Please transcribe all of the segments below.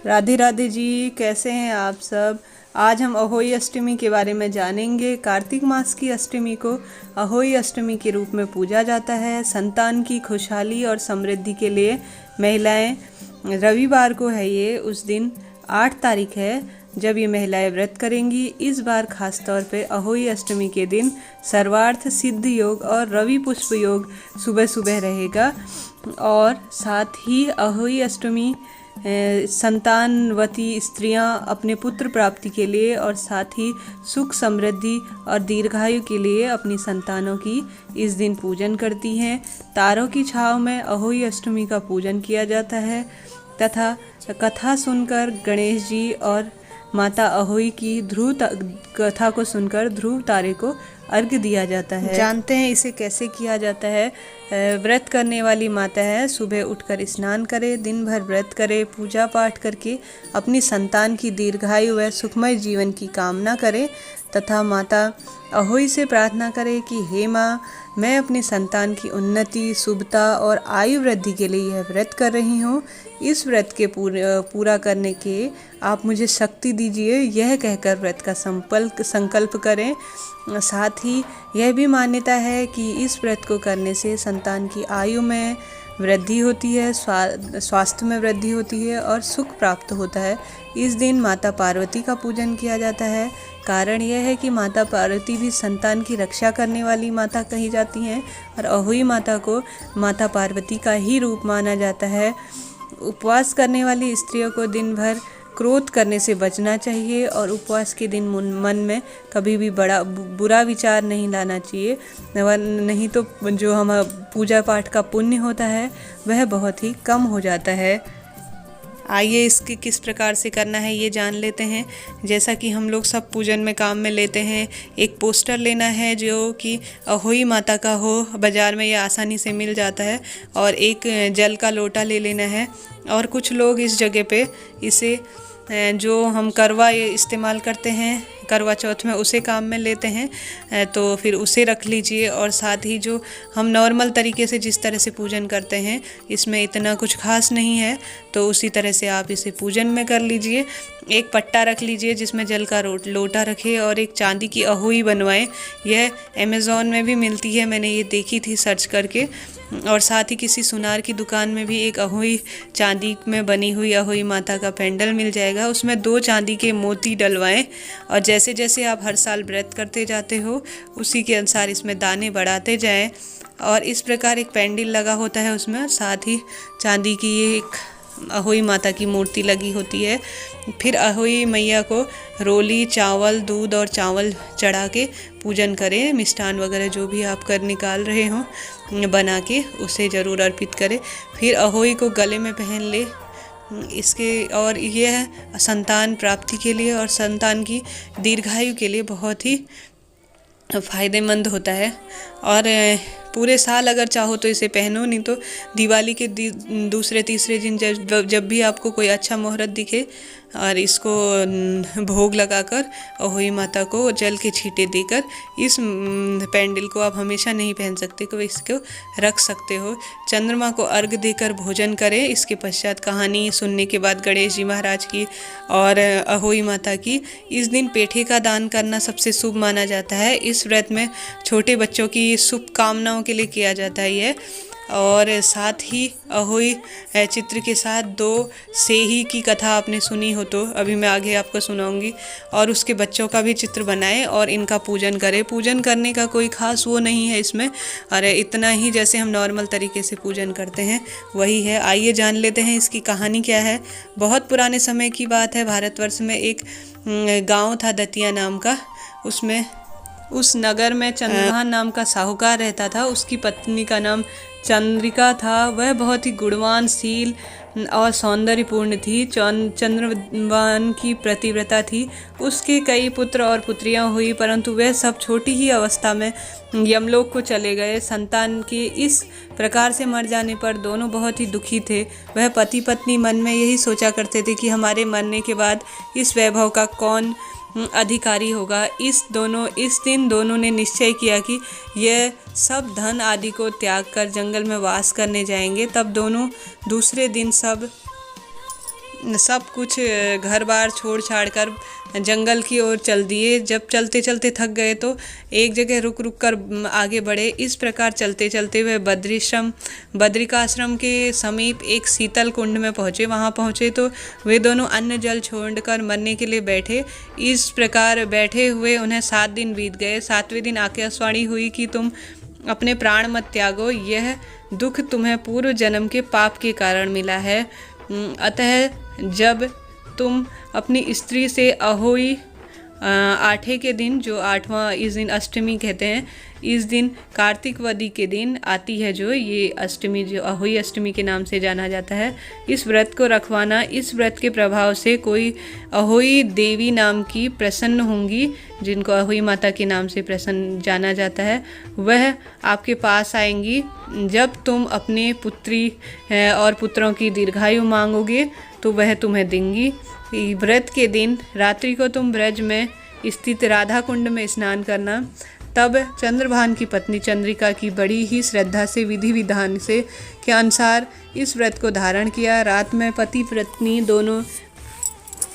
राधे राधे जी, कैसे हैं आप सब। आज हम अहोई अष्टमी के बारे में जानेंगे। कार्तिक मास की अष्टमी को अहोई अष्टमी के रूप में पूजा जाता है। संतान की खुशहाली और समृद्धि के लिए महिलाएं, रविवार को है ये, उस दिन 8 तारीख है जब ये महिलाएं व्रत करेंगी। इस बार खास तौर पे अहोई अष्टमी के दिन सर्वार्थ सिद्ध योग और रवि पुष्प योग सुबह सुबह रहेगा। और साथ ही अहोई अष्टमी संतानवती स्त्रियां अपने पुत्र प्राप्ति के लिए और साथ ही सुख समृद्धि और दीर्घायु के लिए अपनी संतानों की इस दिन पूजन करती हैं। तारों की छाँव में अहोई अष्टमी का पूजन किया जाता है तथा कथा सुनकर गणेश जी और माता अहोई की कथा को सुनकर ध्रुव तारे को अर्घ्य दिया जाता है। जानते हैं इसे कैसे किया जाता है। व्रत करने वाली माता है, सुबह उठकर स्नान करे, दिन भर व्रत करे, पूजा पाठ करके अपनी संतान की दीर्घायु व सुखमय जीवन की कामना करे तथा माता अहोई से प्रार्थना करे कि हे माँ, मैं अपनी संतान की उन्नति, शुभता और आयु वृद्धि के लिए यह व्रत कर रही हूँ। इस व्रत के पूरा करने के आप मुझे शक्ति दीजिए, यह कहकर व्रत का संकल्प करें। साथ ही यह भी मान्यता है कि इस व्रत को करने से संतान की आयु में वृद्धि होती है, स्वास्थ्य में वृद्धि होती है और सुख प्राप्त होता है। इस दिन माता पार्वती का पूजन किया जाता है। कारण यह है कि माता पार्वती भी संतान की रक्षा करने वाली माता कही जाती हैं और अहोई माता को माता पार्वती का ही रूप माना जाता है। उपवास करने वाली स्त्रियों को दिन भर क्रोध करने से बचना चाहिए और उपवास के दिन मन में कभी भी बुरा विचार नहीं लाना चाहिए, नहीं तो जो हम पूजा पाठ का पुण्य होता है वह बहुत ही कम हो जाता है। आइए इसके किस प्रकार से करना है ये जान लेते हैं। जैसा कि हम लोग सब पूजन में काम में लेते हैं, एक पोस्टर लेना है जो कि अहोई माता का हो, बाज़ार में ये आसानी से मिल जाता है, और एक जल का लोटा ले लेना है। और कुछ लोग इस जगह पे इसे जो हम करवा इस्तेमाल करते हैं करवा चौथ में, उसे काम में लेते हैं, तो फिर उसे रख लीजिए। और साथ ही जो हम नॉर्मल तरीके से जिस तरह से पूजन करते हैं, इसमें इतना कुछ खास नहीं है, तो उसी तरह से आप इसे पूजन में कर लीजिए। एक पट्टा रख लीजिए जिसमें जल का लोटा रखे और एक चांदी की अहोई बनवाएं। यह अमेज़ॉन में भी मिलती है, मैंने ये देखी थी सर्च करके। और साथ ही किसी सुनार की दुकान में भी एक अहोई, चांदी में बनी हुई अहोई माता का पेंडल मिल जाएगा। उसमें 2 चांदी के मोती डलवाएं और जैसे जैसे आप हर साल व्रत करते जाते हो उसी के अनुसार इसमें दाने बढ़ाते जाएं। और इस प्रकार एक पेंडल लगा होता है उसमें, साथ ही चांदी की ये एक अहोई माता की मूर्ति लगी होती है। फिर अहोई मैया को रोली, चावल, दूध और चावल चढ़ा के पूजन करें। मिष्ठान वगैरह जो भी आप निकाल रहे हों बना के उसे ज़रूर अर्पित करें। फिर अहोई को गले में पहन ले इसके, और यह संतान प्राप्ति के लिए और संतान की दीर्घायु के लिए बहुत ही फ़ायदेमंद होता है। और पूरे साल अगर चाहो तो इसे पहनो, नहीं तो दिवाली के दूसरे तीसरे दिन जब भी आपको कोई अच्छा मुहूर्त दिखे और इसको भोग लगाकर अहोई माता को जल के छींटे देकर इस पेंडल को आप हमेशा नहीं पहन सकते, तो इसको रख सकते हो। चंद्रमा को अर्घ देकर भोजन करें। इसके पश्चात कहानी सुनने के बाद गणेश जी महाराज की और अहोई माता की इस दिन पेठे का दान करना सबसे शुभ माना जाता है। इस व्रत में छोटे बच्चों की शुभ कामनाओं के लिए किया जाता है यह। और साथ ही अहोई चित्र के साथ 2 सेही की कथा आपने सुनी हो तो अभी मैं आगे आपको सुनाऊंगी, और उसके बच्चों का भी चित्र बनाएं और इनका पूजन करें। पूजन करने का कोई ख़ास वो नहीं है इसमें, अरे इतना ही जैसे हम नॉर्मल तरीके से पूजन करते हैं वही है। आइए जान लेते हैं इसकी कहानी क्या है। बहुत पुराने समय की बात है। भारतवर्ष में एक गाँव था दतिया नाम का। उस नगर में चंद्रभान नाम का साहूकार रहता था। उसकी पत्नी का नाम चंद्रिका था। वह बहुत ही गुणवान, शील और सौंदर्यपूर्ण थी। चंद्रभान की प्रतिव्रता थी। उसके कई पुत्र और पुत्रियां हुई, परंतु वह सब छोटी ही अवस्था में यमलोक को चले गए। संतान के इस प्रकार से मर जाने पर दोनों बहुत ही दुखी थे। वह पति पत्नी मन में यही सोचा करते थे कि हमारे मरने के बाद इस वैभव का कौन अधिकारी होगा। इस दिन दोनों ने निश्चय किया कि यह सब धन आदि को त्याग कर जंगल में वास करने जाएंगे। तब दोनों दूसरे दिन सब सब कुछ घर बार छोड़ छाड़ कर जंगल की ओर चल दिए। जब चलते चलते थक गए तो एक जगह रुक रुक कर आगे बढ़े। इस प्रकार चलते चलते वे बद्रिकाश्रम के समीप एक शीतल कुंड में पहुँचे। वहाँ पहुँचे तो वे दोनों अन्न जल छोड़कर मरने के लिए बैठे। इस प्रकार बैठे हुए उन्हें 7 दिन बीत गए। 7वें दिन आकाशवाणी हुई कि तुम अपने प्राण मत त्यागो, यह दुख तुम्हें पूर्व जन्म के पाप के कारण मिला है। अतः जब तुम अपनी स्त्री से अहोई 8वें के दिन, जो 8वां इस दिन अष्टमी कहते हैं, इस दिन कार्तिक वदी के दिन आती है जो ये अष्टमी, जो अहोई अष्टमी के नाम से जाना जाता है, इस व्रत को रखवाना। इस व्रत के प्रभाव से कोई अहोई देवी नाम की प्रसन्न होंगी, जिनको अहोई माता के नाम से प्रसन्न जाना जाता है, वह आपके पास आएंगी। जब तुम अपने पुत्री और पुत्रों की दीर्घायु मांगोगे तो वह तुम्हें देंगी। व्रत के दिन रात्रि को तुम ब्रज में स्थित राधा कुंड में स्नान करना। तब चंद्रभान की पत्नी चंद्रिका की बड़ी ही श्रद्धा से विधि विधान से के अनुसार इस व्रत को धारण किया। रात में पति पत्नी दोनों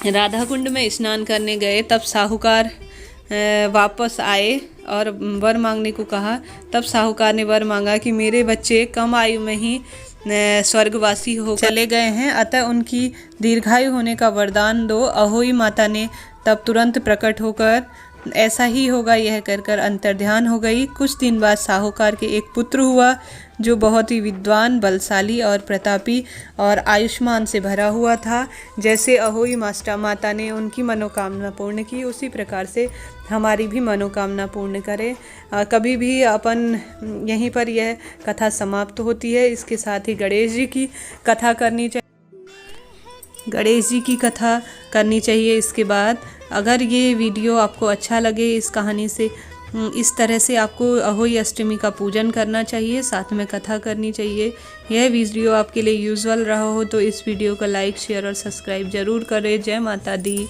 राधा कुंड में स्नान करने गए। तब साहूकार वापस आए और वर मांगने को कहा। तब साहूकार ने वर मांगा कि मेरे बच्चे कम आयु में ही स्वर्गवासी हो चले गए हैं, अतः उनकी दीर्घायु होने का वरदान दो। अहोई माता ने तब तुरंत प्रकट होकर ऐसा ही होगा यह कहकर अंतर्ध्यान हो गई। कुछ दिन बाद साहूकार के एक पुत्र हुआ जो बहुत ही विद्वान, बलशाली और प्रतापी और आयुष्मान से भरा हुआ था। जैसे अहोई माता ने उनकी मनोकामना पूर्ण की, उसी प्रकार से हमारी भी मनोकामना पूर्ण करे। कभी भी अपन यहीं पर यह कथा समाप्त होती है। इसके साथ ही गणेश जी की कथा करनी चाहिए। इसके बाद अगर ये वीडियो आपको अच्छा लगे, इस कहानी से इस तरह से आपको अहोई अष्टमी का पूजन करना चाहिए, साथ में कथा करनी चाहिए। यह वीडियो आपके लिए यूजुअल रहा हो तो इस वीडियो को लाइक, शेयर और सब्सक्राइब जरूर करें। जय माता दी।